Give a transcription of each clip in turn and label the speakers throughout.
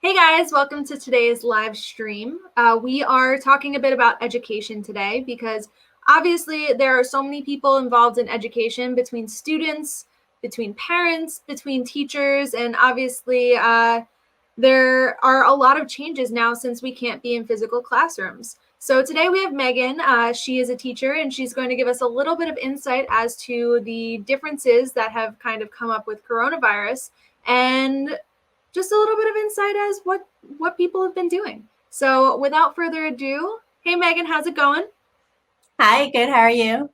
Speaker 1: Hey guys, welcome to today's live stream. We are talking a bit about education today because obviously there are so many people involved in education between students, between parents, between teachers, and obviously there are a lot of changes now since we can't be in physical classrooms. So today we have Megan. She is a teacher and she's going to give us a little bit of insight as to the differences that have kind of come up with coronavirus and just a little bit of insight as what people have been doing. So without further ado, hey Megan, how's it going?
Speaker 2: Hi, good. How are you?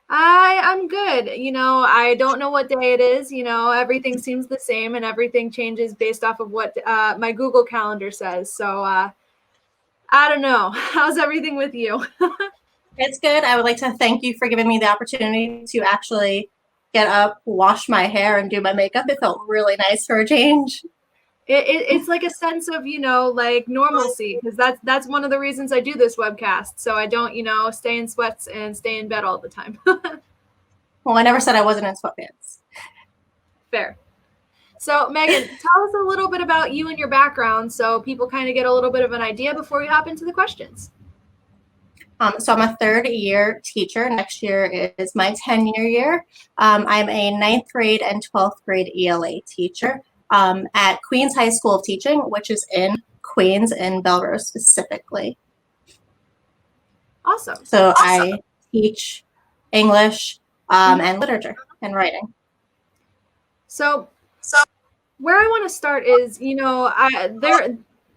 Speaker 1: I'm good. I don't know what day it is. Everything seems the same and everything changes based off of what my Google Calendar says. So I don't know. How's everything with you?
Speaker 2: It's good. I would like to thank you for giving me the opportunity to actually get up, wash my hair, and do my makeup. It felt really nice for a change.
Speaker 1: It's like a sense of like normalcy, because that's one of the reasons I do this webcast, so I don't stay in sweats and stay in bed all the time.
Speaker 2: Well, I never said I wasn't in sweatpants.
Speaker 1: Fair. So, Megan, tell us a little bit about you and your background so people kind of get a little bit of an idea before we hop into the questions.
Speaker 2: So I'm a third-year teacher. Next year is my 10-year year. I'm a ninth grade and 12th grade ELA teacher at Queens High School of Teaching, which is in Queens, in Belrose specifically.
Speaker 1: Awesome.
Speaker 2: So I teach English and literature and writing.
Speaker 1: So where I want to start is,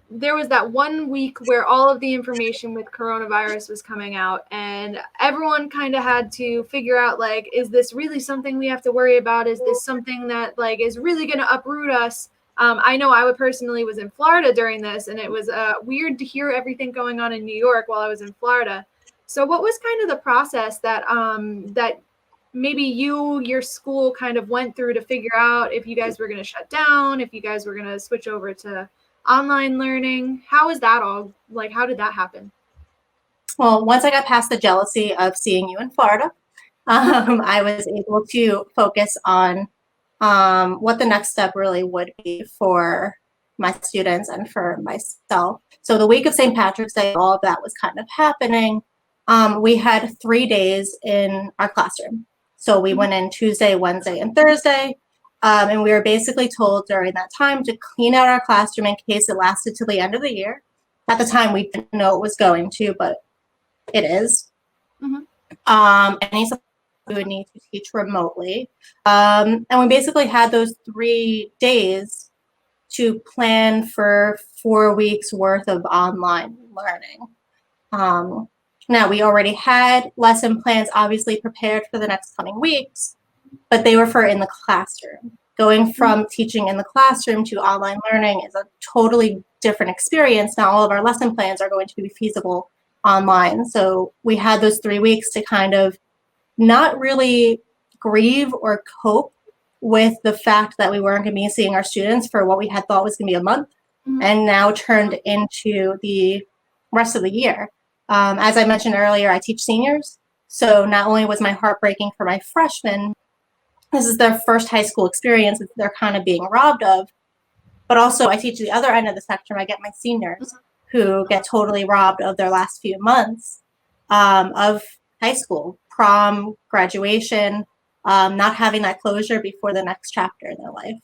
Speaker 1: there was that 1 week where all of the information with coronavirus was coming out and everyone kind of had to figure out, like, is this really something we have to worry about? Is this something that like is really going to uproot us? I know I would personally was in Florida during this, and it was weird to hear everything going on in New York while I was in Florida. So what was kind of the process that maybe your school kind of went through to figure out if you guys were going to shut down, if you guys were going to switch over to online learning? How is that all, like, how did that happen?
Speaker 2: Well, once I got past the jealousy of seeing you in Florida, I was able to focus on what the next step really would be for my students and for myself. So the week of St. Patrick's Day, all of that was kind of happening. We had 3 days in our classroom. So we went in Tuesday, Wednesday, and Thursday. And we were basically told during that time to clean out our classroom in case it lasted till the end of the year. At the time, we didn't know it was going to, but it is. Any we would need to teach remotely. And we basically had those 3 days to plan for 4 weeks worth of online learning. Now, we already had lesson plans obviously prepared for the next coming weeks, but they were for in the classroom. Going from teaching in the classroom to online learning is a totally different experience. Now, all of our lesson plans are going to be feasible online. So we had those 3 weeks to kind of not really grieve or cope with the fact that we weren't going to be seeing our students for what we had thought was going to be a month, and now turned into the rest of the year. As I mentioned earlier, I teach seniors. So not only was my heart breaking for my freshmen, this is their first high school experience that they're kind of being robbed of, but also I teach the other end of the spectrum. I get my seniors who get totally robbed of their last few months of high school, prom, graduation, not having that closure before the next chapter in their life.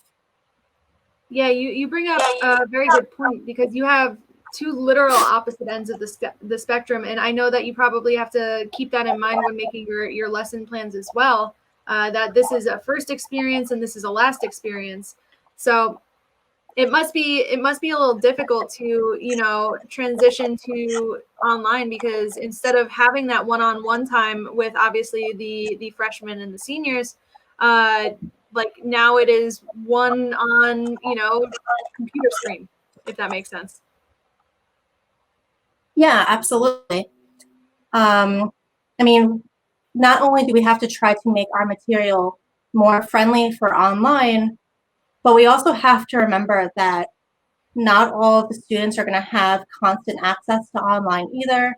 Speaker 1: Yeah, you bring up a very good point, because you have two literal opposite ends of the spectrum, and I know that you probably have to keep that in mind when making your lesson plans as well. That this is a first experience and this is a last experience, so it must be a little difficult to transition to online, because instead of having that one-on-one time with obviously the freshmen and the seniors, like now it is one on computer screen, if that makes sense.
Speaker 2: Yeah, absolutely. I mean, not only do we have to try to make our material more friendly for online, but we also have to remember that not all of the students are going to have constant access to online either.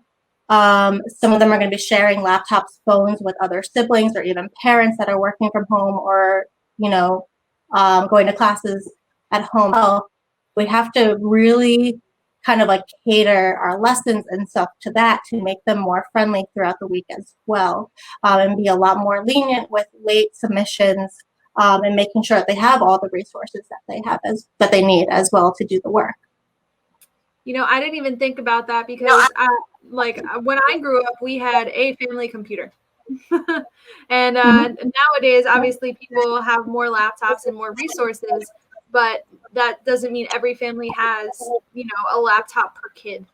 Speaker 2: Some of them are going to be sharing laptops, phones with other siblings, or even parents that are working from home, or going to classes at home. we have to really kind of like cater our lessons and stuff to that to make them more friendly throughout the week as well, and be a lot more lenient with late submissions, and making sure that they have all the resources that they have that they need as well to do the work.
Speaker 1: I didn't even think about that because when I grew up, we had a family computer. And nowadays, obviously, people have more laptops and more resources, but that doesn't mean every family has, a laptop per kid.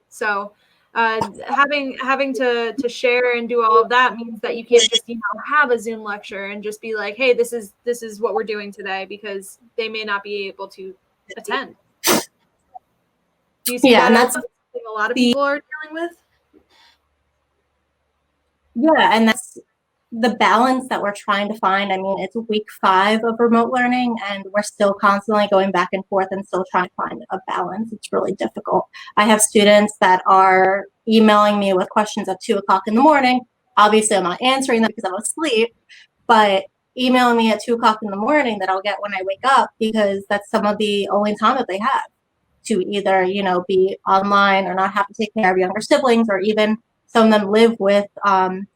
Speaker 1: So having to share and do all of that means that you can't just have a Zoom lecture and just be like, hey, this is what we're doing today, because they may not be able to attend. Do you see that as something a lot of people are dealing with?
Speaker 2: Yeah, and that's the balance that we're trying to find. I mean, it's week 5 of remote learning, and we're still constantly going back and forth and still trying to find a balance. It's really difficult. I have students that are emailing me with questions at 2:00 in the morning. Obviously, I'm not answering them because I'm asleep, but emailing me at 2:00 in the morning that I'll get when I wake up, because that's some of the only time that they have to either, be online or not have to take care of younger siblings, or even some of them live with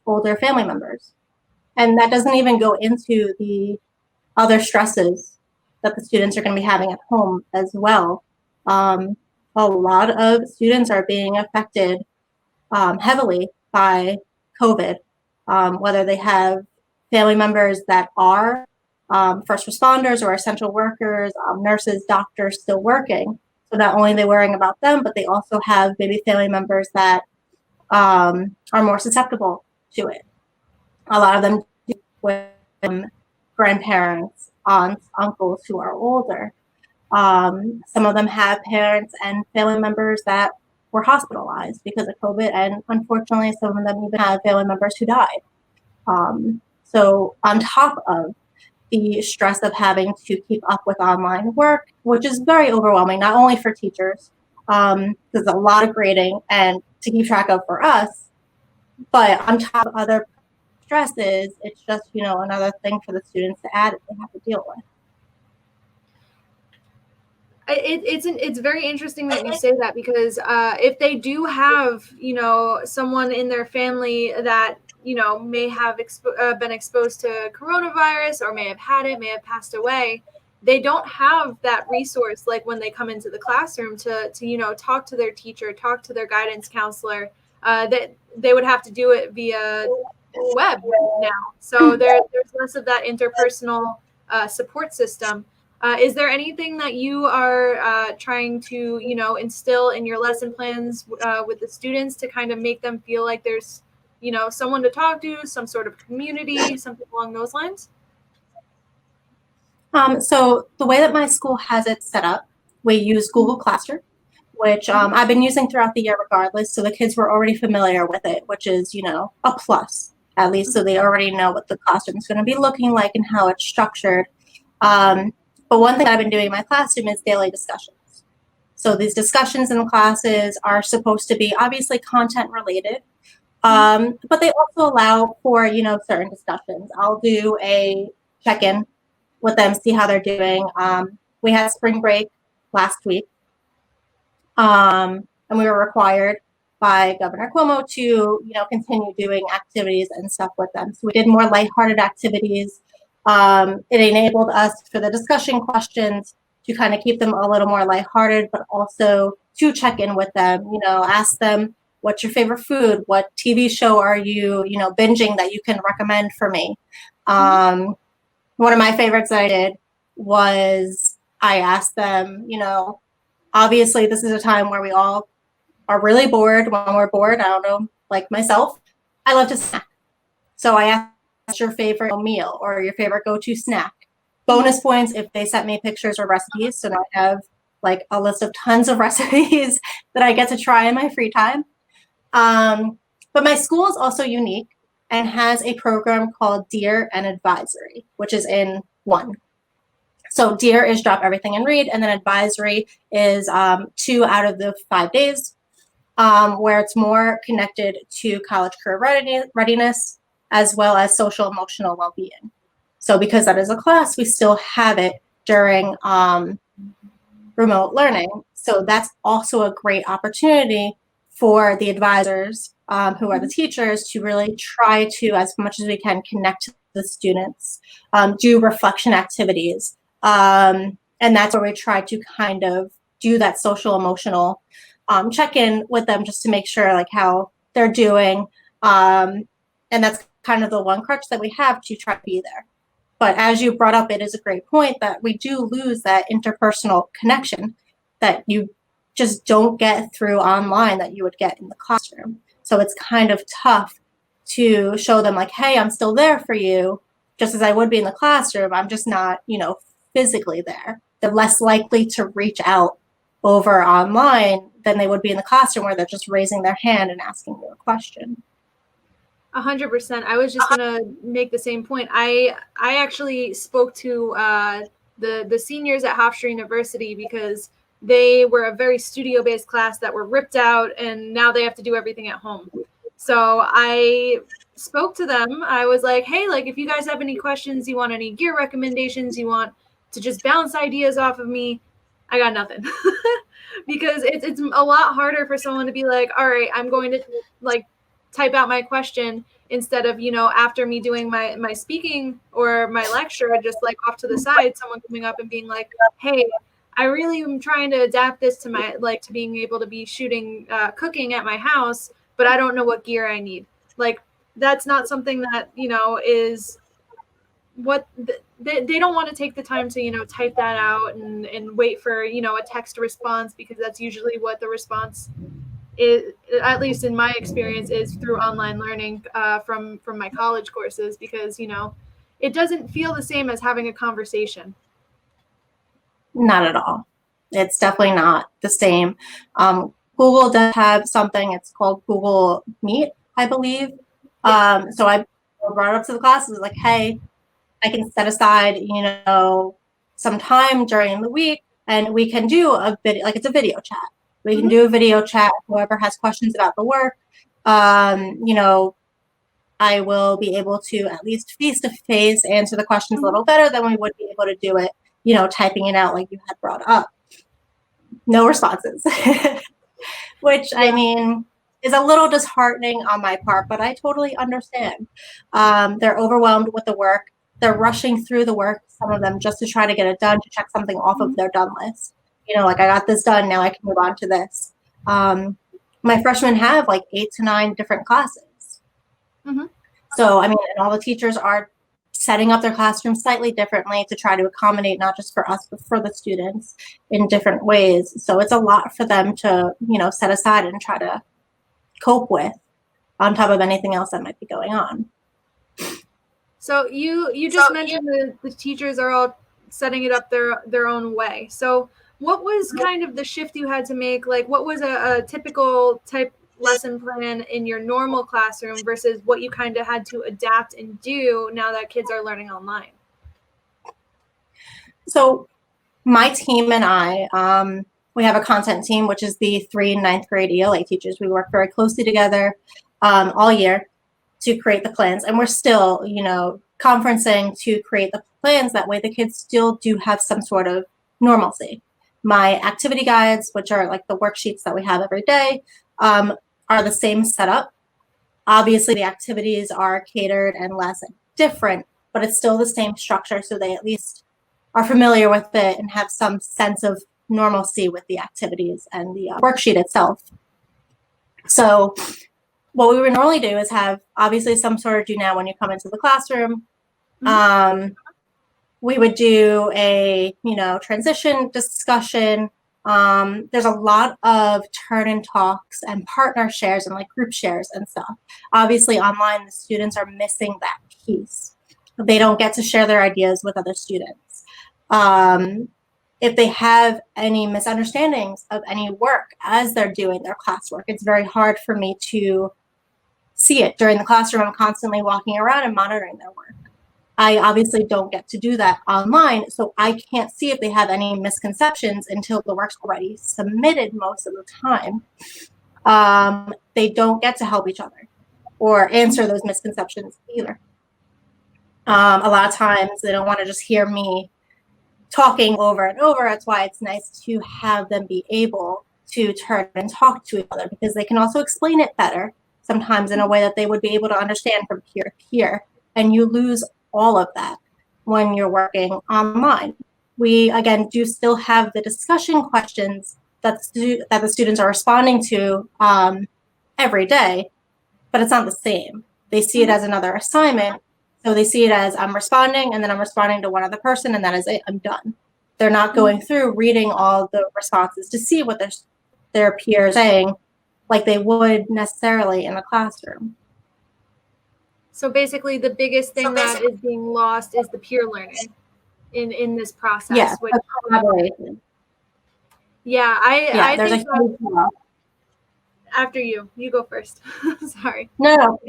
Speaker 2: older family members. And that doesn't even go into the other stresses that the students are going to be having at home as well. A lot of students are being affected heavily by COVID, whether they have family members that are first responders or essential workers, nurses, doctors still working. So not only are they worrying about them, but they also have maybe family members that are more susceptible to it. A lot of them with grandparents, aunts, uncles who are older. Some of them have parents and family members that were hospitalized because of COVID, and unfortunately, some of them even have family members who died. So on top of the stress of having to keep up with online work, which is very overwhelming, not only for teachers, there's a lot of grading and to keep track of for us, but on top of other stresses, it's just, another thing for the students to add that they have to deal with.
Speaker 1: It's very interesting that you say that, because if they do have, someone in their family that, may have been exposed to coronavirus, or may have had it, may have passed away, they don't have that resource like when they come into the classroom to talk to their teacher, talk to their guidance counselor. That they would have to do it via web now. So there's less of that interpersonal support system. Is there anything that you are trying to, instill in your lesson plans with the students to kind of make them feel like there's, someone to talk to, some sort of community, something along those lines?
Speaker 2: So the way that my school has it set up, we use Google Classroom, which I've been using throughout the year regardless. So the kids were already familiar with it, which is, a plus, at least. So they already know what the classroom is going to be looking like and how it's structured. But one thing I've been doing in my classroom is daily discussions. So these discussions in the classes are supposed to be obviously content related, but they also allow for, certain discussions. I'll do a check-in with them, see how they're doing. We had spring break last week, and we were required by Governor Cuomo to, continue doing activities and stuff with them. So we did more lighthearted activities. It enabled us for the discussion questions to kind of keep them a little more lighthearted, but also to check in with them, ask them, what's your favorite food? What TV show are you, binging that you can recommend for me? One of my favorites that I did was I asked them, obviously this is a time where we all are really bored. When we're bored, I don't know, like myself, I love to snack. So I asked, what's your favorite meal or your favorite go-to snack? Bonus points if they sent me pictures or recipes. So now I have like a list of tons of recipes that I get to try in my free time. But my school is also unique and has a program called Dear and Advisory, which is in one. So Dear is drop everything and read, and then Advisory is 2 out of the 5 days, where it's more connected to college career readiness, as well as social emotional well-being. So because that is a class, we still have it during remote learning. So that's also a great opportunity for the advisors, who are the teachers, to really try to, as much as we can, connect to the students, do reflection activities. And that's where we try to kind of do that social emotional check-in with them, just to make sure like how they're doing. And that's kind of the one crutch that we have to try to be there. But as you brought up, it is a great point that we do lose that interpersonal connection that you just don't get through online that you would get in the classroom. So it's kind of tough to show them like, hey, I'm still there for you, just as I would be in the classroom. I'm just not, physically there. They're less likely to reach out over online than they would be in the classroom, where they're just raising their hand and asking you a question.
Speaker 1: 100%. I was just gonna make the same point. I actually spoke to the seniors at Hofstra University because they were a very studio-based class that were ripped out, and now they have to do everything at home. So I spoke to them. I was like, hey, like if you guys have any questions, you want any gear recommendations, you want to just bounce ideas off of me, I got nothing. Because it's a lot harder for someone to be like, all right, I'm going to like type out my question instead of, after me doing my speaking or my lecture, just like off to the side, someone coming up and being like, hey, I really am trying to adapt this to my, like, to being able to be shooting cooking at my house, but I don't know what gear I need. Like, that's not something that, is what they don't want to take the time to, type that out and wait for, a text response, because that's usually what the response is, at least in my experience, is through online learning from my college courses, because it doesn't feel the same as having a conversation.
Speaker 2: Not at all. It's definitely not the same. Google does have something, it's called Google Meet, I believe. So I brought it up to the class, was like, hey, I can set aside some time during the week, and we can do a video, like it's a video chat. We can do a video chat. Whoever has questions about the work, I will be able to at least face-to-face answer the questions a little better than we would be able to do it, typing it out like you had brought up. No responses, which I mean is a little disheartening on my part, but I totally understand. They're overwhelmed with the work. They're rushing through the work, some of them, just to try to get it done, to check something off of their done list. Like I got this done, now I can move on to this. My freshmen have like 8 to 9 different classes. So, I mean, and all the teachers are setting up their classroom slightly differently to try to accommodate not just for us, but for the students in different ways. So it's a lot for them to, set aside and try to cope with, on top of anything else that might be going on.
Speaker 1: So you just mentioned the teachers are all setting it up their own way. So what was kind of the shift you had to make? Like, what was a typical type lesson plan in your normal classroom versus what you kind of had to adapt and do now that kids are learning online?
Speaker 2: So my team and I, we have a content team, which is the 3 9th grade ELA teachers. We work very closely together all year to create the plans. And we're still, conferencing to create the plans. That way the kids still do have some sort of normalcy. My activity guides, which are like the worksheets that we have every day, are the same setup. Obviously, the activities are catered and less different, but it's still the same structure. So they at least are familiar with it and have some sense of normalcy with the activities and the worksheet itself. So what we would normally do is have obviously some sort of do now when you come into the classroom. We would do a, transition discussion. There's a lot of turn-in talks and partner shares and like group shares and stuff. Obviously online, the students are missing that piece. They don't get to share their ideas with other students. If they have any misunderstandings of any work as they're doing their classwork, it's very hard for me to see it during the classroom. I'm constantly walking around and monitoring their work. I obviously don't get to do that online, so I can't see if they have any misconceptions until the work's already submitted most of the time. They don't get to help each other or answer those misconceptions either. A lot of times they don't want to just hear me talking over and over. That's why it's nice to have them be able to turn and talk to each other, because they can also explain it better sometimes in a way that they would be able to understand from peer to peer. And you lose all of that when you're working online. We, again, do still have the discussion questions that the students are responding to every day, but it's not the same. They see it as another assignment. So they see it as I'm responding, and then I'm responding to one other person, and that is it. I'm done. They're not going through reading all the responses to see what their peers are saying like they would necessarily in a classroom.
Speaker 1: So basically, the biggest thing that is being lost is the peer learning in this process.
Speaker 2: Yeah,
Speaker 1: which,
Speaker 2: collaboration.
Speaker 1: Yeah, I
Speaker 2: there's
Speaker 1: think
Speaker 2: a huge loss.
Speaker 1: After you go first. Sorry.
Speaker 2: No.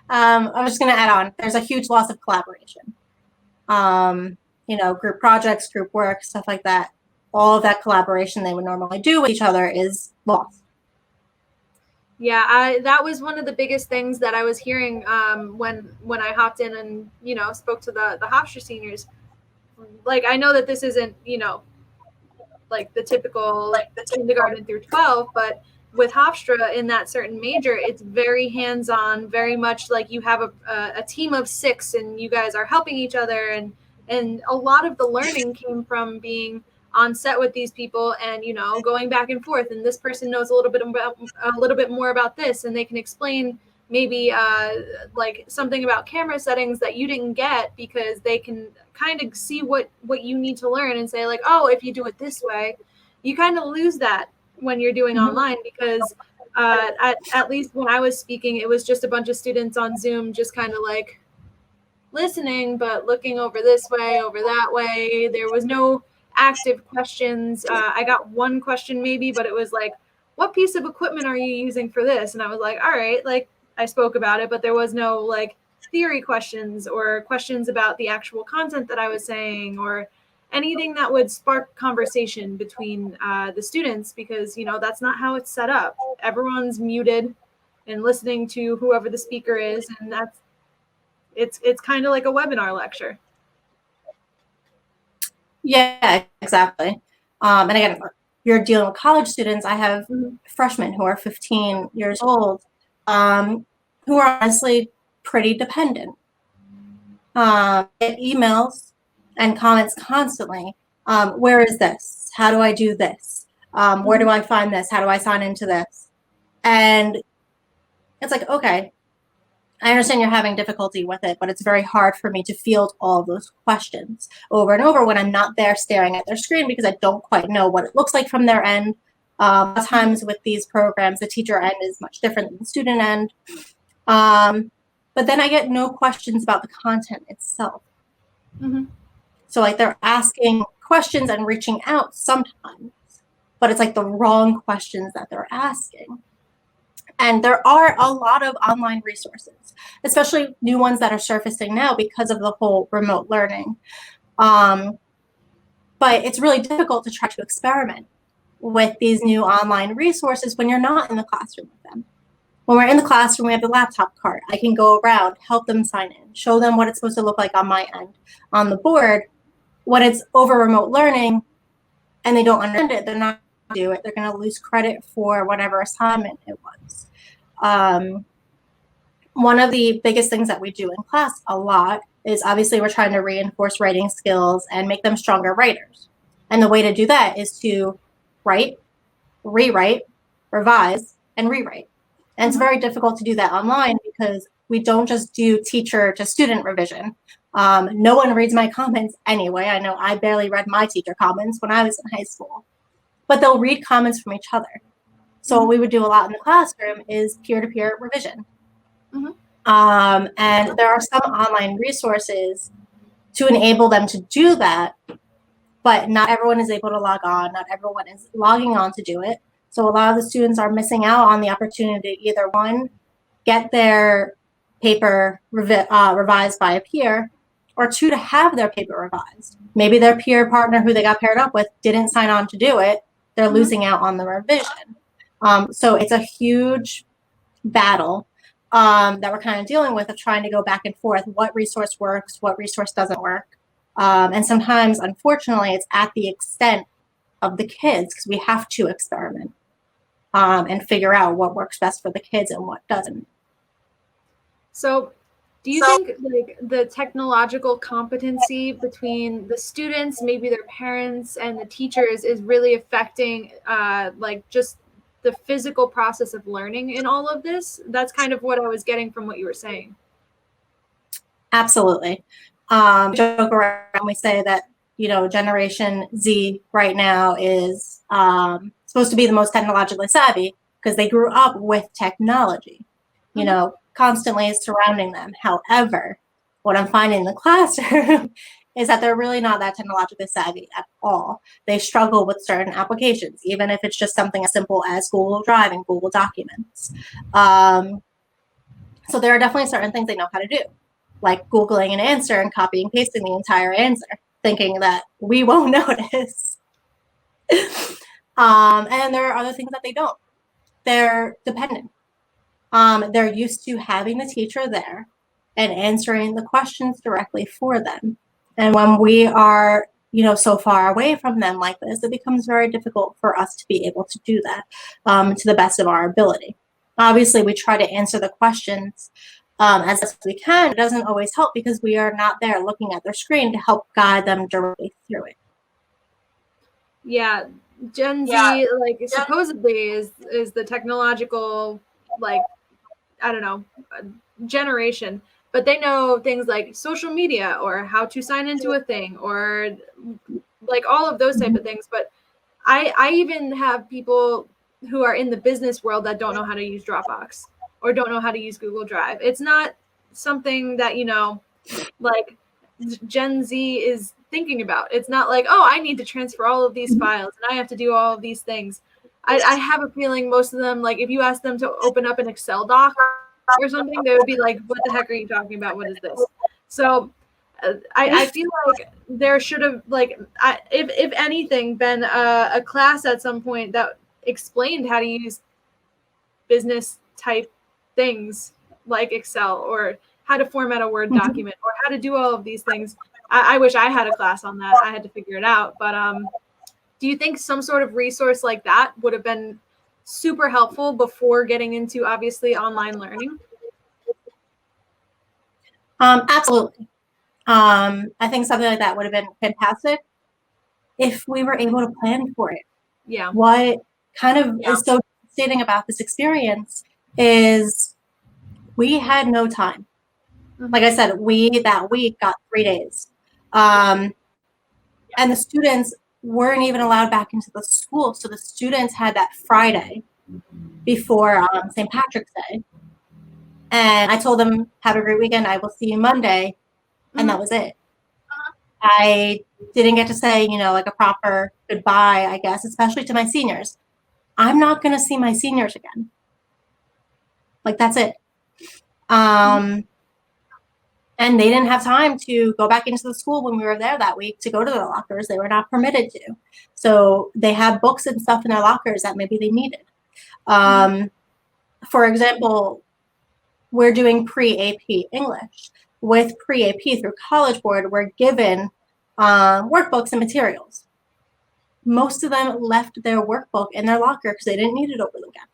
Speaker 2: I was just going to add on. There's a huge loss of collaboration. Group projects, group work, stuff like that. All of that collaboration they would normally do with each other is lost.
Speaker 1: Yeah, that was one of the biggest things that I was hearing when I hopped in and spoke to the Hofstra seniors. Like, I know that this isn't like the typical kindergarten through 12, but with Hofstra in that certain major, it's very hands-on, very much like you have a team of 6 and you guys are helping each other, and a lot of the learning came from being on set with these people and going back and forth, and this person knows a little bit more about this, and they can explain maybe like something about camera settings that you didn't get, because they can kind of see what you need to learn and say like, oh, if you do it this way. You kind of lose that when you're doing online, because at least when I was speaking, it was just a bunch of students on Zoom just kind of like listening, but looking over this way, over that way. There was no active questions. I got one question maybe, but it was like, what piece of equipment are you using for this? And I was like, all right, like I spoke about it, but there was no like theory questions or questions about the actual content that I was saying, or anything that would spark conversation between the students, because that's not how it's set up. Everyone's muted and listening to whoever the speaker is, and it's kind of like a webinar lecture.
Speaker 2: Yeah, exactly. And again, you're dealing with college students. I have freshmen who are 15 years old, who are honestly pretty dependent. Get emails and comments constantly. Where is this? How do I do this? Where do I find this? How do I sign into this? And it's like, okay, I understand you're having difficulty with it, but it's very hard for me to field all of those questions over and over when I'm not there staring at their screen, because I don't quite know what it looks like from their end. Times with these programs, the teacher end is much different than the student end. But then I get no questions about the content itself. So like they're asking questions and reaching out sometimes, but it's like the wrong questions that they're asking. And there are a lot of online resources, especially new ones that are surfacing now because of the whole remote learning. But it's really difficult to try to experiment with these new online resources when you're not in the classroom with them. When we're in the classroom, we have the laptop cart. I can go around, help them sign in, show them what it's supposed to look like on my end on the board. When it's over remote learning and they don't understand it, they're not going to do it. They're going to lose credit for whatever assignment it was. One of the biggest things that we do in class a lot is obviously we're trying to reinforce writing skills and make them stronger writers. And the way to do that is to write, rewrite, revise, and rewrite. And it's very difficult to do that online because we don't just do teacher to student revision. No one reads my comments anyway. I know I barely read my teacher comments when I was in high school, but they'll read comments from each other. So what we would do a lot in the classroom is peer-to-peer revision. And there are some online resources to enable them to do that, but not everyone is able to log on. Not everyone is logging on to do it. So a lot of the students are missing out on the opportunity to either, one, get their paper revised by a peer, or two, to have their paper revised. Maybe their peer partner who they got paired up with didn't sign on to do it. They're losing out on the revision. So it's a huge battle that we're kind of dealing with, of trying to go back and forth. What resource works? What resource doesn't work? And sometimes, unfortunately, it's at the extent of the kids because we have to experiment and figure out what works best for the kids and what doesn't.
Speaker 1: So do you think like the technological competency between the students, maybe their parents and the teachers is really affecting like just the physical process of learning in all of this? That's kind of what I was getting from what you were saying.
Speaker 2: Absolutely. Joke around, we say that, Generation Z right now is supposed to be the most technologically savvy because they grew up with technology, constantly surrounding them. However, what I'm finding in the classroom is that they're really not that technologically savvy at all. They struggle with certain applications, even if it's just something as simple as Google Drive and Google Documents. So there are definitely certain things they know how to do, like Googling an answer and copying and pasting the entire answer, thinking that we won't notice. And there are other things that they don't. They're dependent. They're used to having the teacher there and answering the questions directly for them. And when we are, so far away from them like this, it becomes very difficult for us to be able to do that to the best of our ability. Obviously, we try to answer the questions as best we can. It doesn't always help because we are not there looking at their screen to help guide them directly through it.
Speaker 1: Yeah, Gen Z, like supposedly is the technological, like, I don't know, generation, but they know things like social media or how to sign into a thing or like all of those type of things. But I even have people who are in the business world that don't know how to use Dropbox or don't know how to use Google Drive. It's not something that, like Gen Z is thinking about. It's not like, oh, I need to transfer all of these files and I have to do all of these things. I have a feeling most of them, like if you ask them to open up an Excel doc or something, they would be like, what the heck are you talking about? What is this? So I feel like there should have, like, if anything, been a class at some point that explained how to use business type things like Excel or how to format a Word document or how to do all of these things. I wish I had a class on that. I had to figure it out. But do you think some sort of resource like that would have been super helpful before getting into obviously online learning?
Speaker 2: Absolutely. I think something like that would have been fantastic if we were able to plan for it.
Speaker 1: Yeah.
Speaker 2: What kind of is so devastating about this experience is we had no time. Like I said, that week got 3 days. And the students weren't even allowed back into the school. So the students had that Friday before St. Patrick's Day. And I told them, have a great weekend. I will see you Monday. And that was it. I didn't get to say, like a proper goodbye, I guess, especially to my seniors. I'm not going to see my seniors again. Like, that's it. And they didn't have time to go back into the school when we were there that week to go to their lockers. They were not permitted to. So they had books and stuff in their lockers that maybe they needed. For example, we're doing pre-AP English. With pre-AP through College Board, we're given workbooks and materials. Most of them left their workbook in their locker because they didn't need it over the weekend.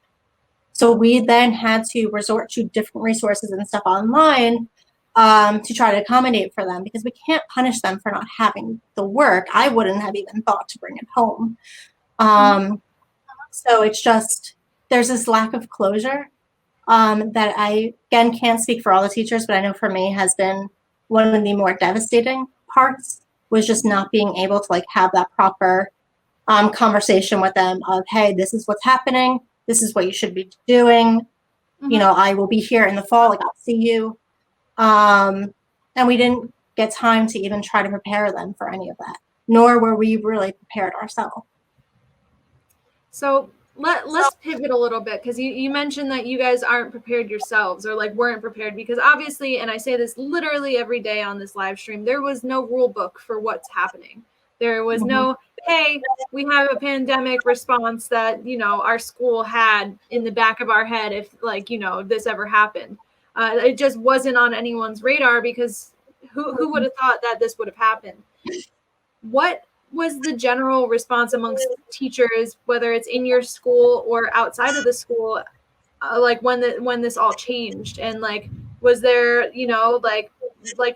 Speaker 2: So we then had to resort to different resources and stuff online to try to accommodate for them because we can't punish them for not having the work. I wouldn't have even thought to bring it home. So it's just, there's this lack of closure that I, again, can't speak for all the teachers, but I know for me has been one of the more devastating parts, was just not being able to have that proper conversation with them of, hey, this is what's happening. This is what you should be doing. I will be here in the fall. I'll see you. And we didn't get time to even try to prepare them for any of that, nor were we really prepared ourselves.
Speaker 1: So let's pivot a little bit, because you mentioned that you guys aren't prepared yourselves, or weren't prepared, because obviously, and I say this literally every day on this live stream, there was no rule book for what's happening. There was no, hey, we have a pandemic response that, our school had in the back of our head if this ever happened. It just wasn't on anyone's radar because who would have thought that this would have happened? What was the general response amongst teachers, whether it's in your school or outside of the school, like when this all changed? And like, was there, you know, like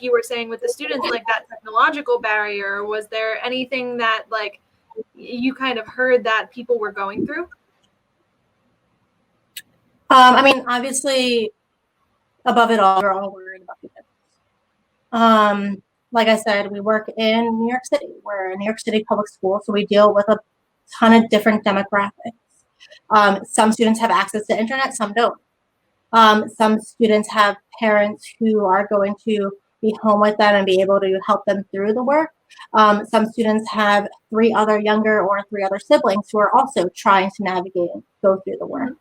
Speaker 1: you were saying with the students, like that technological barrier? Was there anything that like you kind of heard that people were going through?
Speaker 2: I mean, obviously, above it all, we're all worried about the kids. Like I said, we work in New York City. We're a New York City public school, so we deal with a ton of different demographics. Some students have access to internet, some don't. Some students have parents who are going to be home with them and be able to help them through the work. Some students have three other siblings who are also trying to navigate and go through the work.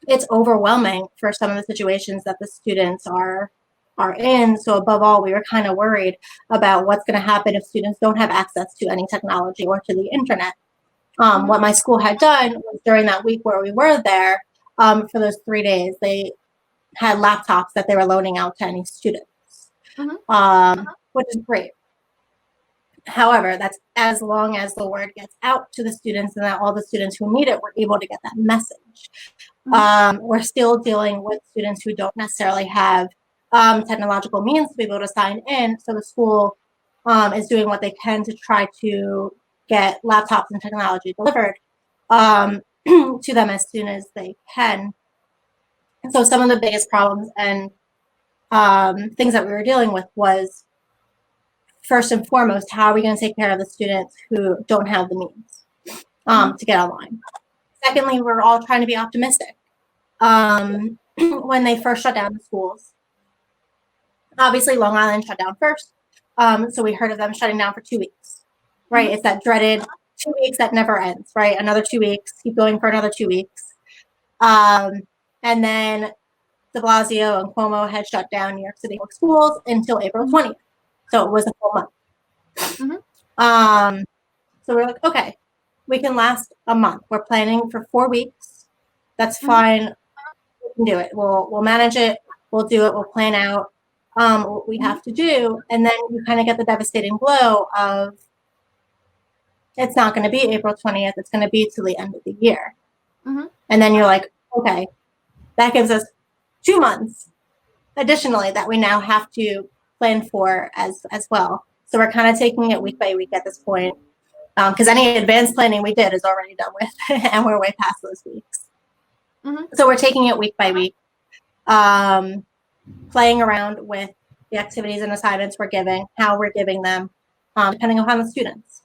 Speaker 2: It's overwhelming for some of the situations that the students are in. So above all, we were kind of worried about what's going to happen if students don't have access to any technology or to the internet. What my school had done was during that week where we were there, for those 3 days, they had laptops that they were loaning out to any students, which is great. However, that's as long as the word gets out to the students and that all the students who need it were able to get that message. We're still dealing with students who don't necessarily have technological means to be able to sign in. So the school is doing what they can to try to get laptops and technology delivered to them as soon as they can. And so some of the biggest problems and things that we were dealing with was, first and foremost, how are we going to take care of the students who don't have the means to get online? Secondly, we're all trying to be optimistic. When they first shut down the schools, obviously Long Island shut down first. So we heard of them shutting down for 2 weeks, right? It's that dreaded 2 weeks that never ends, right? Another 2 weeks, keep going for another 2 weeks. And then de Blasio and Cuomo had shut down New York City public schools until April 20th. So it was a full month. So we're like, okay, we can last a month. We're planning for 4 weeks. That's fine. We can do it. We'll manage it. We'll do it. We'll plan out what we have to do. And then you kind of get the devastating blow of it's not going to be April 20th. It's going to be till the end of the year. And then you're like, okay, that gives us 2 months additionally that we now have to plan for as well. So we're kind of taking it week by week at this point, because any advanced planning we did is already done with, and we're way past those weeks. So we're taking it week by week, playing around with the activities and assignments we're giving, how we're giving them, depending upon the students.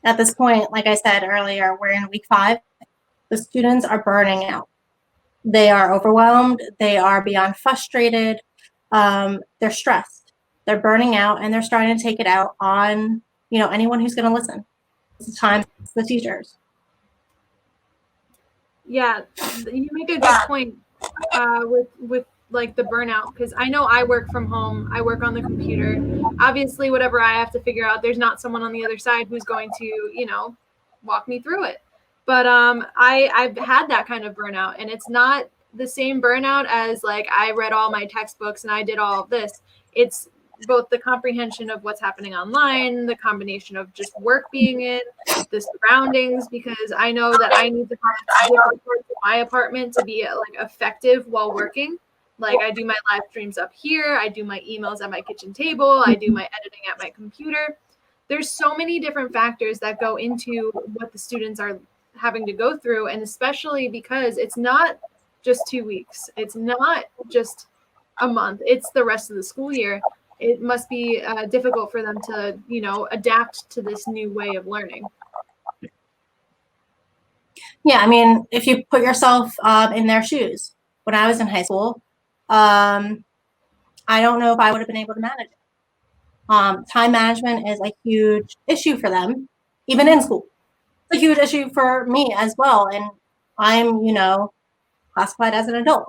Speaker 2: At this point, like I said earlier, we're in week 5. The students are burning out. They are overwhelmed. They are beyond frustrated. They're stressed. They're burning out, and they're starting to take it out on, anyone who's going to listen. It's time it's the teachers.
Speaker 1: Yeah, you make a good point with like the burnout, because I know I work from home. I work on the computer. Obviously, whatever I have to figure out, there's not someone on the other side who's going to, walk me through it. But I've had that kind of burnout, and it's not the same burnout as like I read all my textbooks and I did all of this. It's both the comprehension of what's happening online, the combination of just work being in, the surroundings, because I know that I need to have my apartment to be like effective while working. Like I do my live streams up here, I do my emails at my kitchen table, I do my editing at my computer. There's so many different factors that go into what the students are having to go through, and especially because it's not just 2 weeks, it's not just a month, it's the rest of the school year. It must be difficult for them to, adapt to this new way of learning.
Speaker 2: Yeah, I mean, if you put yourself in their shoes, when I was in high school, I don't know if I would have been able to manage it. Time management is a huge issue for them, even in school. It's a huge issue for me as well. And I'm, classified as an adult.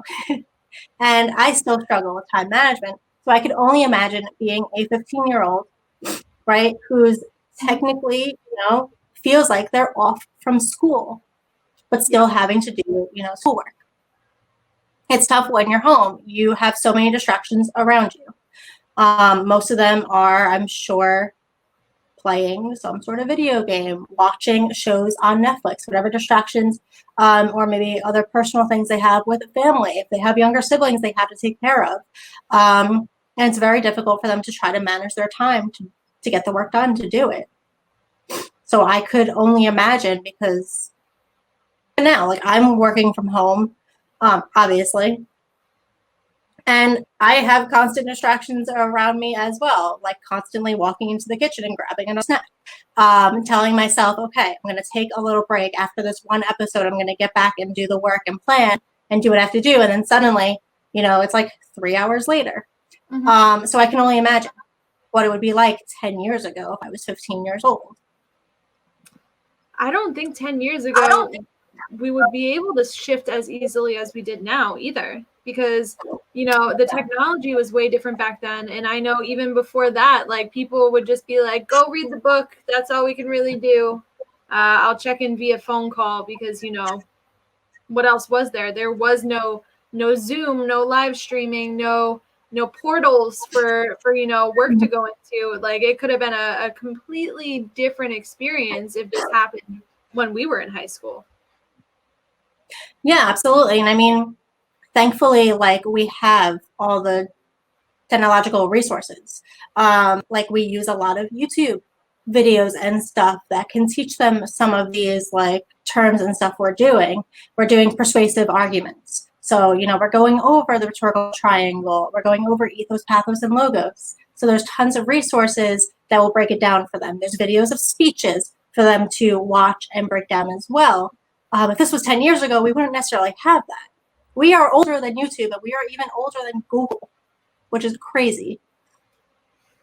Speaker 2: And I still struggle with time management. So I could only imagine being a 15-year-old, right, who's technically, feels like they're off from school, but still having to do, schoolwork. It's tough when you're home. You have so many distractions around you. Most of them are, I'm sure, playing some sort of video game, watching shows on Netflix, whatever distractions, or maybe other personal things they have with a family. If they have younger siblings, they have to take care of. And it's very difficult for them to try to manage their time to get the work done, to do it. So I could only imagine, because now, like, I'm working from home, obviously, and I have constant distractions around me as well, like constantly walking into the kitchen and grabbing a snack, telling myself, okay, I'm going to take a little break after this one episode. I'm going to get back and do the work and plan and do what I have to do. And then suddenly, it's like 3 hours later.
Speaker 1: Mm-hmm.
Speaker 2: So I can only imagine what it would be like 10 years ago if I was 15 years old.
Speaker 1: I don't think 10 years ago we would be able to shift as easily as we did now either, because the technology was way different back then. And I know even before that, like, people would just be like, go read the book, that's all we can really do. I'll check in via phone call, because what else was there? There was no Zoom, no live streaming, no portals for work to go into. Like, it could have been a completely different experience if this happened when we were in high school.
Speaker 2: Yeah, absolutely. And I mean, thankfully, like, we have all the technological resources. Like, we use a lot of YouTube videos and stuff that can teach them some of these, like, terms and stuff we're doing. We're doing persuasive arguments. So, we're going over the rhetorical triangle. We're going over ethos, pathos, and logos. So there's tons of resources that will break it down for them. There's videos of speeches for them to watch and break down as well. If this was 10 years ago, we wouldn't necessarily have that. We are older than YouTube, and we are even older than Google, which is crazy.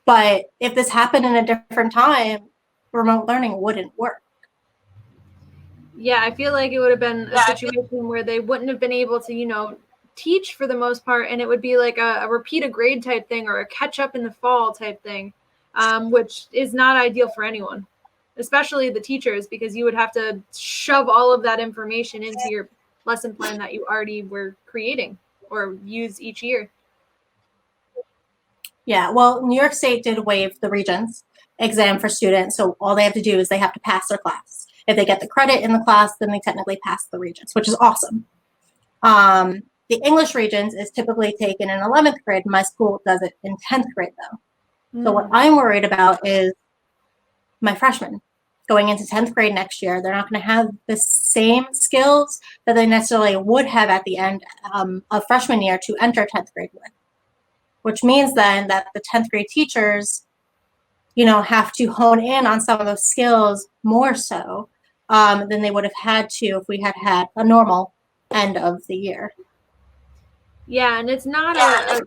Speaker 2: But if this happened in a different time, remote learning wouldn't work.
Speaker 1: Yeah, I feel like it would have been a situation where they wouldn't have been able to, teach for the most part, and it would be like a repeat a grade type thing, or a catch up in the fall type thing, which is not ideal for anyone, especially the teachers, because you would have to shove all of that information into your lesson plan that you already were creating or use each year.
Speaker 2: Yeah, well, New York State did waive the Regents exam for students, so all they have to do is they have to pass their class. If they get the credit in the class, then they technically pass the Regents, which is awesome. The English Regents is typically taken in 11th grade. My school does it in 10th grade, though. So what I'm worried about is my freshmen going into 10th grade next year. They're not going to have the same skills that they necessarily would have at the end of freshman year to enter 10th grade with, which means then that the 10th grade teachers, have to hone in on some of those skills more so than they would have had to if we had had a normal end of the year.
Speaker 1: Yeah, and it's not a case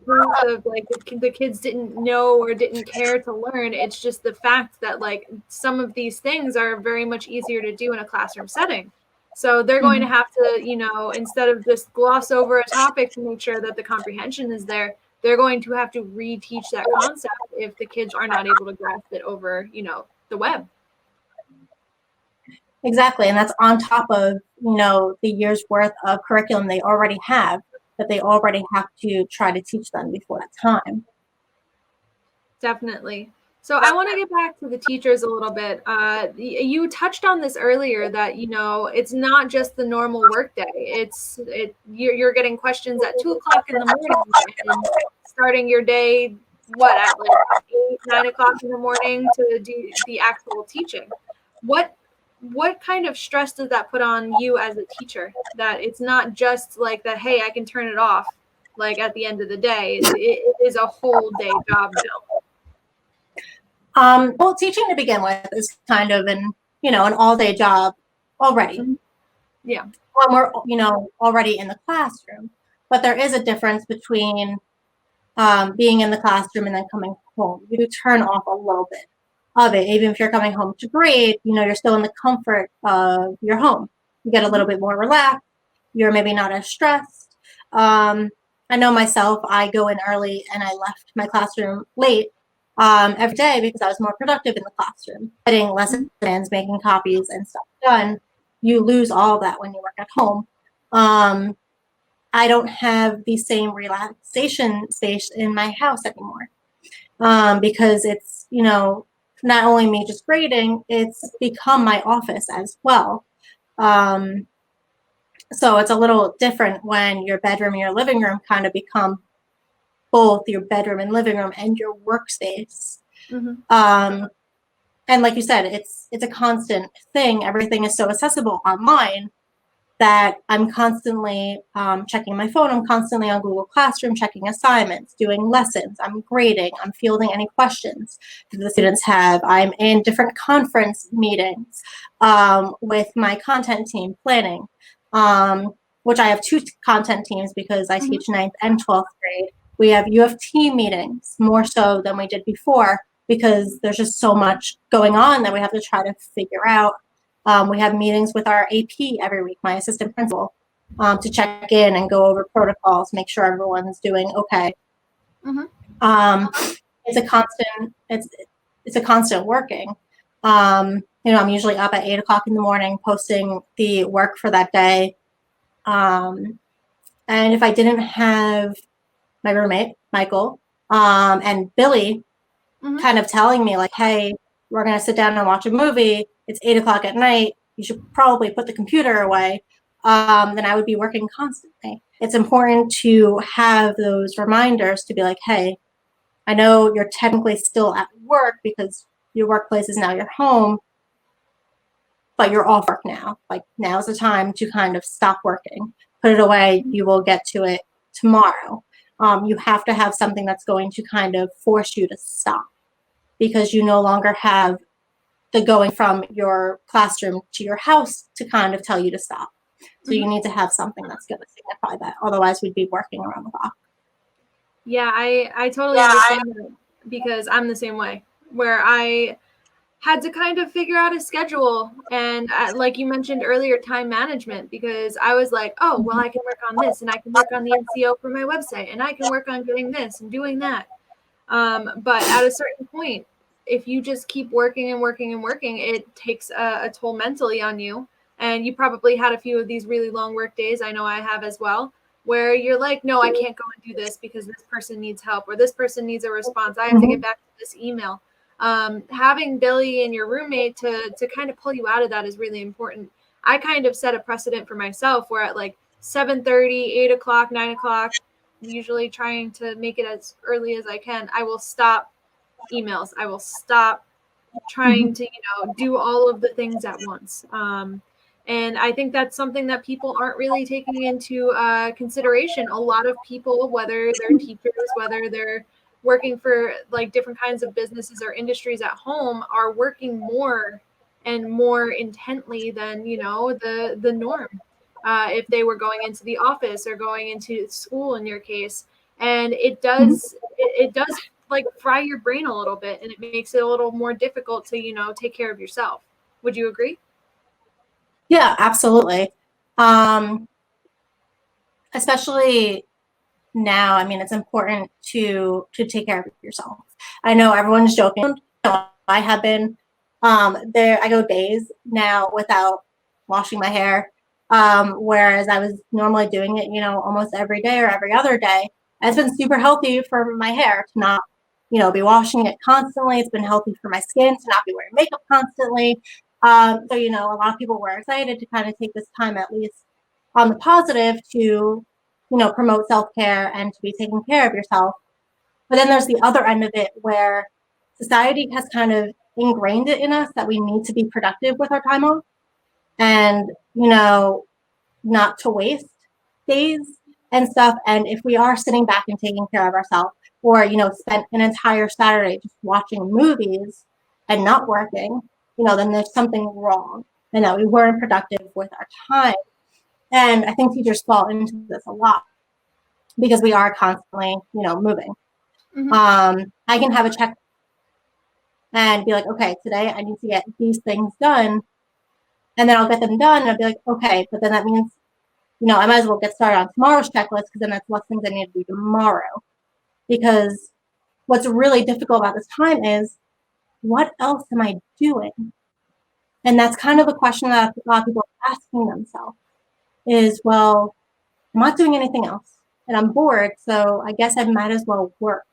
Speaker 1: of like the kids didn't know or didn't care to learn. It's just the fact that, like, some of these things are very much easier to do in a classroom setting. So they're going to have to, instead of just gloss over a topic to make sure that the comprehension is there, they're going to have to reteach that concept if the kids are not able to grasp it over, the web.
Speaker 2: Exactly. And that's on top of, the year's worth of curriculum they already have, that they already have to try to teach them before that time.
Speaker 1: Definitely. So I want to get back to the teachers a little bit. You touched on this earlier that, it's not just the normal workday. You're getting questions at 2:00 in the morning and starting your day, at like 8, 9 o'clock in the morning to do the actual teaching. What kind of stress does that put on you as a teacher? That it's not just like that, hey, I can turn it off, like, at the end of the day. It is a whole day job now.
Speaker 2: Well, teaching to begin with is kind of an all-day job already.
Speaker 1: Yeah.
Speaker 2: When we're, already in the classroom. But there is a difference between being in the classroom and then coming home. You do turn off a little bit of it. Even if you're coming home to grade, you're still in the comfort of your home. You get a little bit more relaxed. You're maybe not as stressed. I know myself, I go in early and I left my classroom late every day because I was more productive in the classroom, getting lesson plans, making copies and stuff done. You lose all that when you work at home. I don't have the same relaxation space in my house anymore. because it's, not only me just grading, it's become my office as well. So it's a little different when your bedroom and your living room kind of become both your bedroom and living room and your workspace. And like you said, it's a constant thing. Everything is so accessible online that I'm constantly checking my phone. I'm constantly on Google Classroom, checking assignments, doing lessons. I'm grading. I'm fielding any questions that the students have. I'm in different conference meetings with my content team planning, which I have 2 content teams because I teach 9th and 12th grade. We have U of T meetings more so than we did before because there's just so much going on that we have to try to figure out. We have meetings with our AP every week, my assistant principal, to check in and go over protocols, make sure everyone's doing okay. It's a constant working. I'm usually up at 8 o'clock in the morning posting the work for that day. And if I didn't have my roommate, Michael, and Billy kind of telling me like, hey, we're going to sit down and watch a movie. It's 8 o'clock at night. You should probably put the computer away. Then I would be working constantly. It's important to have those reminders to be like, hey, I know you're technically still at work because your workplace is now your home, but you're off work now. Like now's the time to kind of stop working, put it away. You will get to it tomorrow. You have to have something that's going to kind of force you to stop because you no longer have the going from your classroom to your house to kind of tell you to stop. So you need to have something that's going to signify that. Otherwise, we'd be working around the clock.
Speaker 1: Yeah, I totally understand that because I'm the same way, where I had to kind of figure out a schedule and like you mentioned earlier, time management, because I was like, oh, well, I can work on this and I can work on the SEO for my website and I can work on getting this and doing that. But at a certain point, if you just keep working and working and working, it takes a toll mentally on you. And you probably had a few of these really long work days. I know I have as well, where you're like, no, I can't go and do this because this person needs help or this person needs a response. I have to get back to this email. Having Billy and your roommate to kind of pull you out of that is really important. I kind of set a precedent for myself where at like 7:30, 8 o'clock, 9 o'clock, usually trying to make it as early as I can, I will stop emails. I will stop trying to, do all of the things at once. And I think that's something that people aren't really taking into consideration. A lot of people, whether they're teachers, whether they're working for like different kinds of businesses or industries at home, are working more and more intently than, the norm. If they were going into the office or going into school in your case. And it does like fry your brain a little bit, and it makes it a little more difficult to, take care of yourself. Would you agree?
Speaker 2: Yeah, absolutely. Especially now, I mean, it's important to take care of yourself. I know everyone's joking. I have been I go days now without washing my hair, whereas I was normally doing it, almost every day or every other day. And it's been super healthy for my hair to not, be washing it constantly. It's been healthy for my skin to not be wearing makeup constantly. So, a lot of people were excited to kind of take this time at least on the positive to, promote self-care and to be taking care of yourself. But then there's the other end of it where society has kind of ingrained it in us that we need to be productive with our time off and, not to waste days and stuff. And if we are sitting back and taking care of ourselves or, spent an entire Saturday just watching movies and not working, then there's something wrong and that we weren't productive with our time. And I think teachers fall into this a lot because we are constantly, moving. I can have a check and be like, okay, today I need to get these things done. And then I'll get them done and I'll be like, okay, but then that means, I might as well get started on tomorrow's checklist because then that's less things I need to do tomorrow. Because what's really difficult about this time is what else am I doing? And that's kind of a question that a lot of people are asking themselves is, well, I'm not doing anything else and I'm bored, so I guess I might as well work.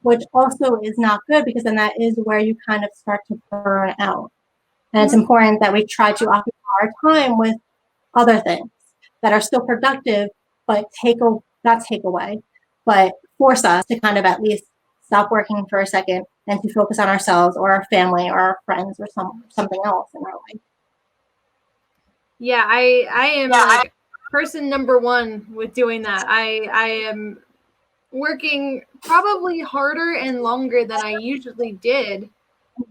Speaker 2: which also is not good because then that is where you kind of start to burn out. And it's important that we try to occupy our time with other things that are still productive, but not take away, but force us to kind of at least stop working for a second and to focus on ourselves or our family or our friends or something else in our life.
Speaker 1: Yeah, I am like person number one with doing that. I am working probably harder and longer than I usually did,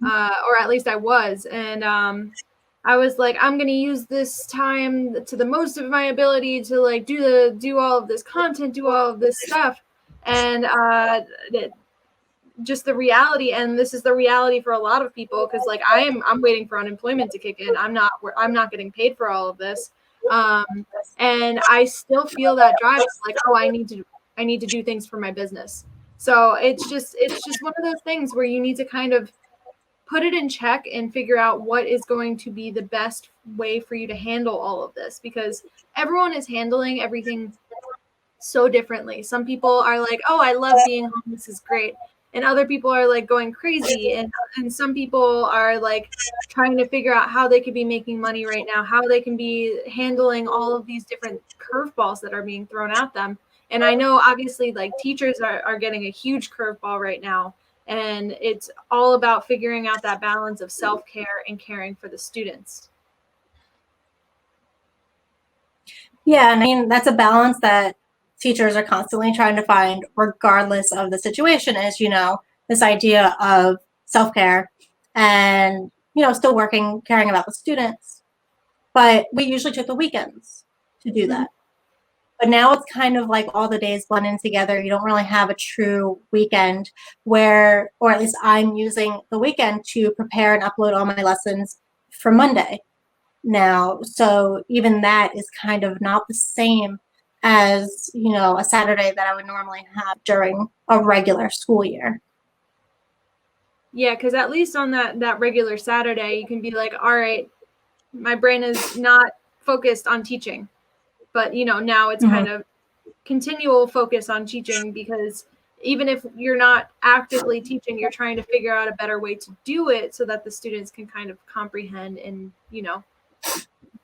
Speaker 1: or at least I was. And I was like, I'm gonna use this time to the most of my ability to like do all of this content, do all of this stuff, and just the reality. And this is the reality for a lot of people because like I'm waiting for unemployment to kick in. I'm not getting paid for all of this, and I still feel that drive of like, oh, I need to do things for my business. So it's just one of those things where you need to kind of put it in check and figure out what is going to be the best way for you to handle all of this, because everyone is handling everything so differently. Some people are like, oh, I love being home, this is great. And other people are like going crazy. And some people are like trying to figure out how they could be making money right now, how they can be handling all of these different curveballs that are being thrown at them. And I know obviously like teachers are getting a huge curveball right now. And it's all about figuring out that balance of self-care and caring for the students.
Speaker 2: Yeah, and I mean, that's a balance that teachers are constantly trying to find, regardless of the situation, is, this idea of self care and, still working, caring about the students. But we usually took the weekends to do that. But now it's kind of like all the days blend in together. You don't really have a true weekend where, or at least I'm using the weekend to prepare and upload all my lessons for Monday now. So even that is kind of not the same as, a Saturday that I would normally have during a regular school year.
Speaker 1: Yeah, because at least on that regular Saturday, you can be like, all right, my brain is not focused on teaching. But, now it's kind of continual focus on teaching, because even if you're not actively teaching, you're trying to figure out a better way to do it so that the students can kind of comprehend and,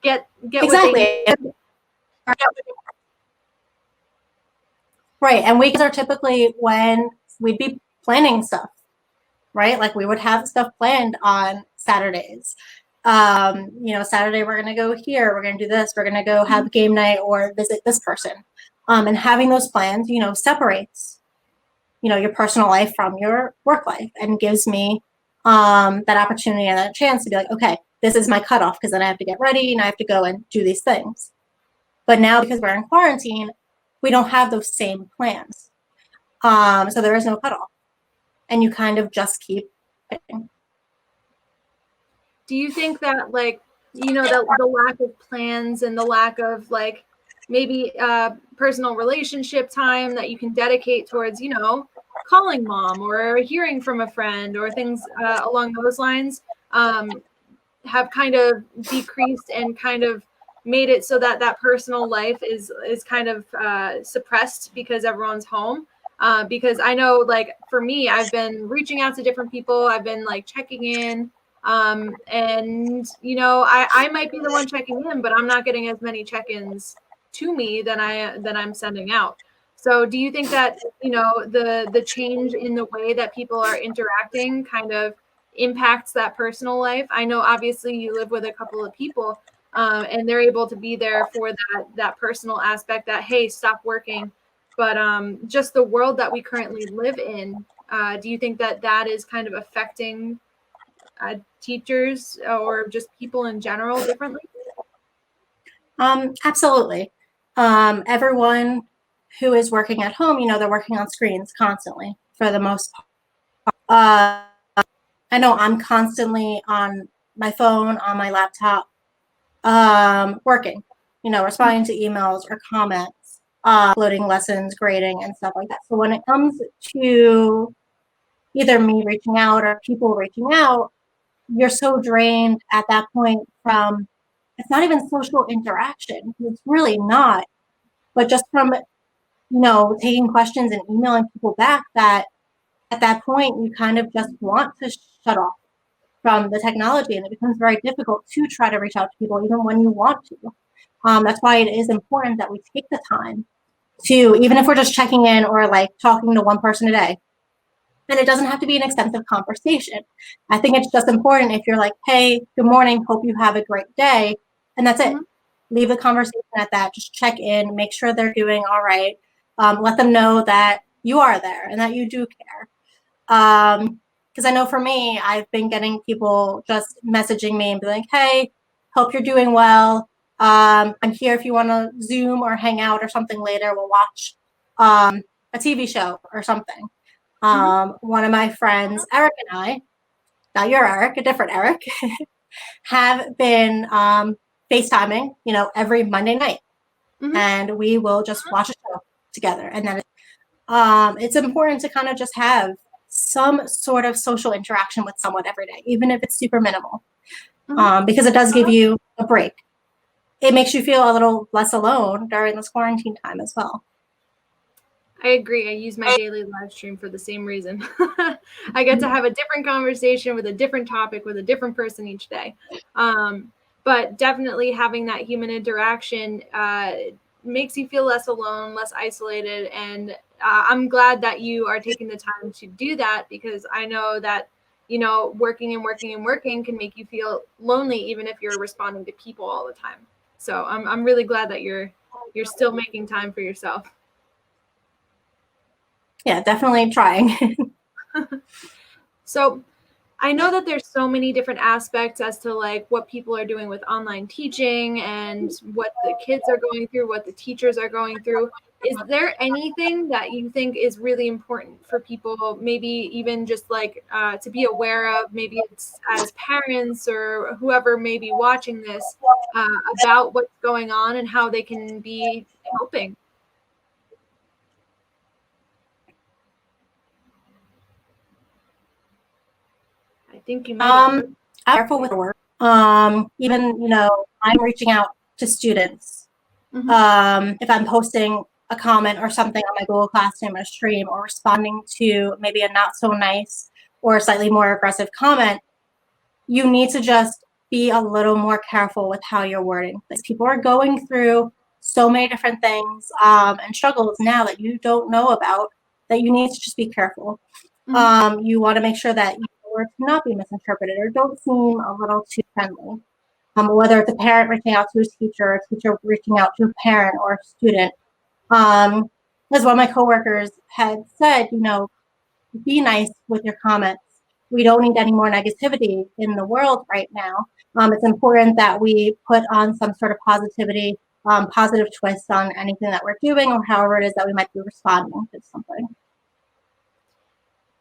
Speaker 1: get
Speaker 2: exactly.
Speaker 1: what they need.
Speaker 2: Right. And weekends are typically when we'd be planning stuff, right? Like we would have stuff planned on Saturdays. Saturday we're going to go here, we're going to do this, we're going to go have game night or visit this person. And having those plans, separates, your personal life from your work life and gives me that opportunity and that chance to be like, okay, this is my cutoff, because then I have to get ready and I have to go and do these things. But now, because we're in quarantine, we don't have those same plans. So there is no cutoff. And you kind of just keep waiting.
Speaker 1: Do you think that like, the lack of plans and the lack of like maybe personal relationship time that you can dedicate towards, calling mom or hearing from a friend or things along those lines have kind of decreased and kind of made it so that that personal life is kind of suppressed because everyone's home? Because I know like for me, I've been reaching out to different people. I've been like checking in. And I might be the one checking in, but I'm not getting as many check-ins to me than I'm sending out. So do you think that, the change in the way that people are interacting kind of impacts that personal life? I know obviously you live with a couple of people, and they're able to be there for that personal aspect that, hey, stop working. But just the world that we currently live in, do you think that is kind of affecting teachers or just people in general differently?
Speaker 2: Absolutely. Everyone who is working at home, they're working on screens constantly for the most part. I know I'm constantly on my phone, on my laptop, working, responding to emails or comments, uploading lessons, grading, and stuff like that. So when it comes to either me reaching out or people reaching out, you're so drained at that point from, it's not even social interaction. It's really not, but just from, taking questions and emailing people back, that at that point, you kind of just want to shut off from the technology, and it becomes very difficult to try to reach out to people even when you want to. That's why it is important that we take the time to, even if we're just checking in or like talking to one person a day, and it doesn't have to be an extensive conversation. I think it's just important if you're like, hey, good morning, hope you have a great day, and that's it. Leave the conversation at that. Just check in, make sure they're doing all right. Let them know that you are there and that you do care. Because I know for me, I've been getting people just messaging me and be like, hey, hope you're doing well. I'm here if you want to Zoom or hang out or something later. We'll watch a TV show or something. One of my friends, Eric, and I, not your Eric, a different Eric, have been FaceTiming, every Monday night. And we will just watch a show together. And then it's important to kind of just have some sort of social interaction with someone every day, even if it's super minimal, because it does give you a break. It makes you feel a little less alone during this quarantine time as well.
Speaker 1: I agree. I use my daily live stream for the same reason. I get to have a different conversation with a different topic with a different person each day. But definitely having that human interaction makes you feel less alone, less isolated. And I'm glad that you are taking the time to do that, because I know that, working and working and working can make you feel lonely, even if you're responding to people all the time. So I'm really glad that you're still making time for yourself.
Speaker 2: Yeah, definitely trying.
Speaker 1: So I know that there's so many different aspects as to like what people are doing with online teaching and what the kids are going through, what the teachers are going through. Is there anything that you think is really important for people, maybe even just like to be aware of, maybe it's as parents or whoever may be watching this, about what's going on and how they can be helping? I think you might have.
Speaker 2: I'm careful with work. Even, I'm reaching out to students. If I'm posting a comment or something on my Google Classroom or stream, or responding to maybe a not so nice or slightly more aggressive comment, you need to just be a little more careful with how you're wording things. People are going through so many different things and struggles now that you don't know about, that you need to just be careful. You want to make sure that your words not be misinterpreted or don't seem a little too friendly. Whether it's a parent reaching out to a teacher reaching out to a parent or a student. As one of my coworkers had said, be nice with your comments. We don't need any more negativity in the world right now. It's important that we put on some sort of positivity, positive twist on anything that we're doing or however it is that we might be responding to something.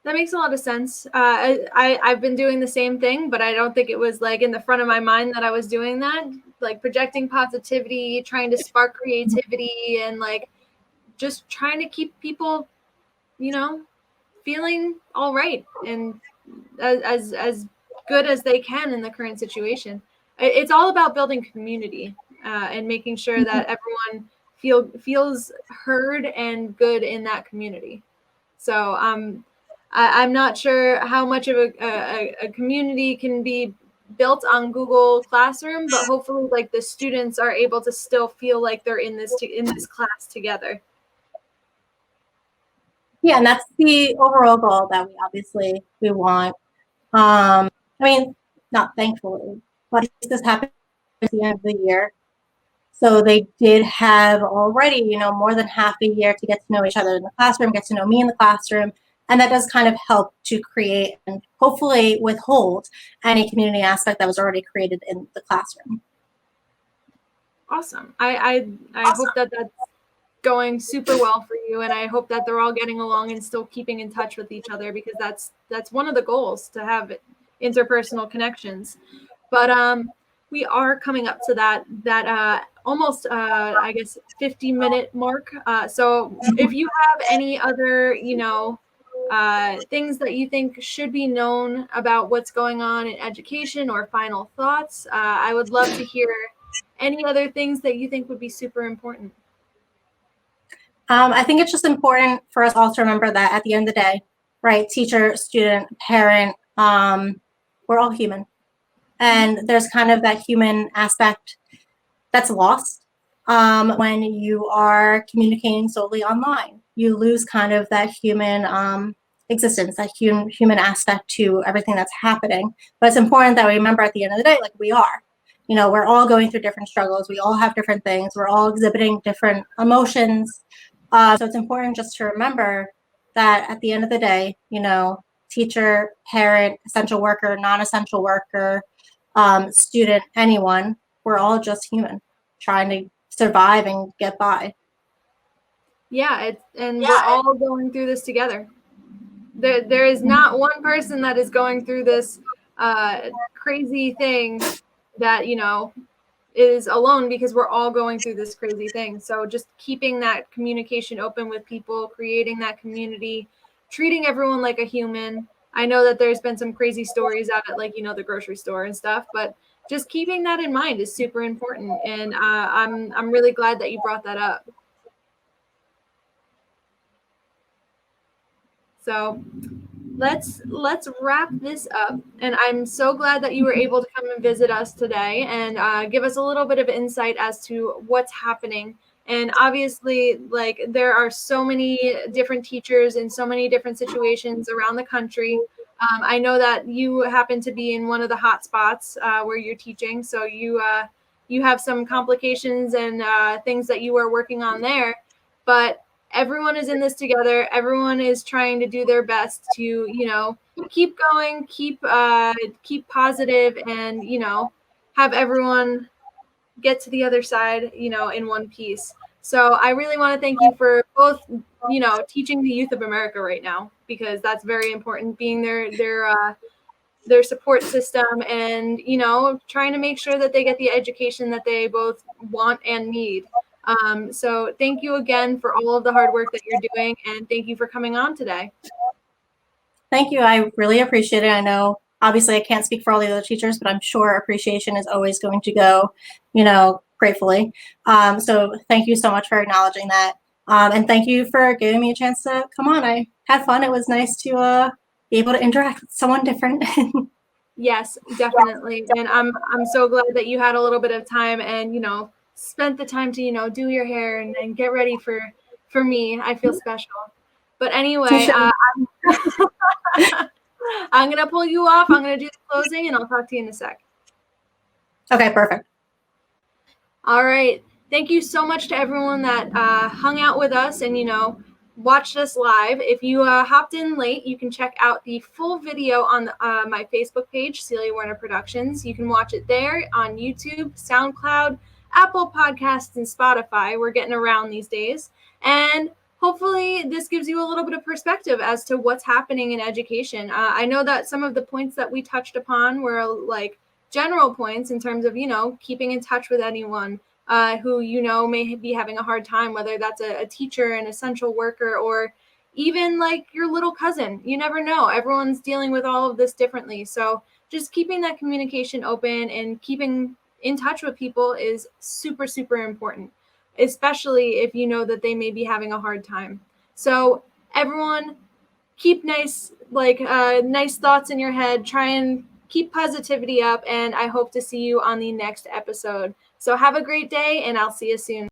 Speaker 1: That makes a lot of sense. I've been doing the same thing, but I don't think it was like in the front of my mind that I was doing that, like projecting positivity, trying to spark creativity, and like just trying to keep people, feeling all right and as good as they can in the current situation. It's all about building community and making sure that everyone feels heard and good in that community. So I'm not sure how much of a community can be built on Google Classroom, but hopefully like the students are able to still feel like they're in this class together.
Speaker 2: Yeah, and that's the overall goal that we want. Not thankfully, but this happened at the end of the year. So they did have already, more than half a year to get to know each other in the classroom, get to know me in the classroom. And that does kind of help to create and hopefully withhold any community aspect that was already created in the classroom.
Speaker 1: Awesome. I hope that that's going super well for you, and I hope that they're all getting along and still keeping in touch with each other, because that's one of the goals, to have interpersonal connections. But we are coming up to that almost I guess 50-minute mark. So if you have any other things that you think should be known about what's going on in education, or final thoughts, I would love to hear any other things that you think would be super important.
Speaker 2: I think it's just important for us all to remember that at the end of the day, right? Teacher, student, parent, we're all human. And there's kind of that human aspect that's lost when you are communicating solely online. You lose kind of that human existence, that human aspect to everything that's happening. But it's important that we remember at the end of the day, like we are. You know, we're all going through different struggles. We all have different things. We're all exhibiting different emotions. So it's important just to remember that at the end of the day, you know, teacher, parent, essential worker, non-essential worker, student, anyone, we're all just human trying to survive and get by.
Speaker 1: Yeah, we're all going through this together. There is not one person that is going through this crazy thing that, you know, is alone, because we're all going through this crazy thing. So just keeping that communication open with people, creating that community, treating everyone like a human. I know that there's been some crazy stories out at, like, you know, the grocery store and stuff, but just keeping that in mind is super important. And I'm really glad that you brought that up. So let's wrap this up. And I'm so glad that you were able to come and visit us today and give us a little bit of insight as to what's happening. And obviously, like, there are so many different teachers in so many different situations around the country. I know that you happen to be in one of the hot spots where you're teaching, so you have some complications and things that you are working on there. But everyone is in this together. Everyone is trying to do their best to, you know, keep going, keep positive, and, you know, have everyone get to the other side, you know, in one piece. So I really want to thank you for both, you know, teaching the youth of America right now, because that's very important, being their support system, and, you know, trying to make sure that they get the education that they both want and need. So thank you again for all of the hard work that you're doing, and thank you for coming on today.
Speaker 2: Thank you. I really appreciate it. I know obviously I can't speak for all the other teachers, but I'm sure appreciation is always going to go, you know, gratefully. So thank you so much for acknowledging that. And thank you for giving me a chance to come on. I had fun. It was nice to be able to interact with someone different.
Speaker 1: Yes, definitely. And I'm so glad that you had a little bit of time and, you know, spent the time to, you know, do your hair and get ready for me. I feel special. But anyway, I'm going to pull you off. I'm going to do the closing, and I'll talk to you in a sec.
Speaker 2: Okay, perfect.
Speaker 1: All right. Thank you so much to everyone that hung out with us and, you know, watched us live. If you hopped in late, you can check out the full video on my Facebook page, Celia Werner Productions. You can watch it there on YouTube, SoundCloud, Apple Podcasts, and Spotify. We're getting around these days. And hopefully this gives you a little bit of perspective as to what's happening in education. I know that some of the points that we touched upon were like general points in terms of, you know, keeping in touch with anyone who, you know, may be having a hard time, whether that's a teacher, an essential worker, or even like your little cousin. You never know. Everyone's dealing with all of this differently. So just keeping that communication open and keeping in touch with people is super, super important, especially if you know that they may be having a hard time. So everyone, keep nice thoughts in your head. Try and keep positivity up, and I hope to see you on the next episode. So have a great day, and I'll see you soon.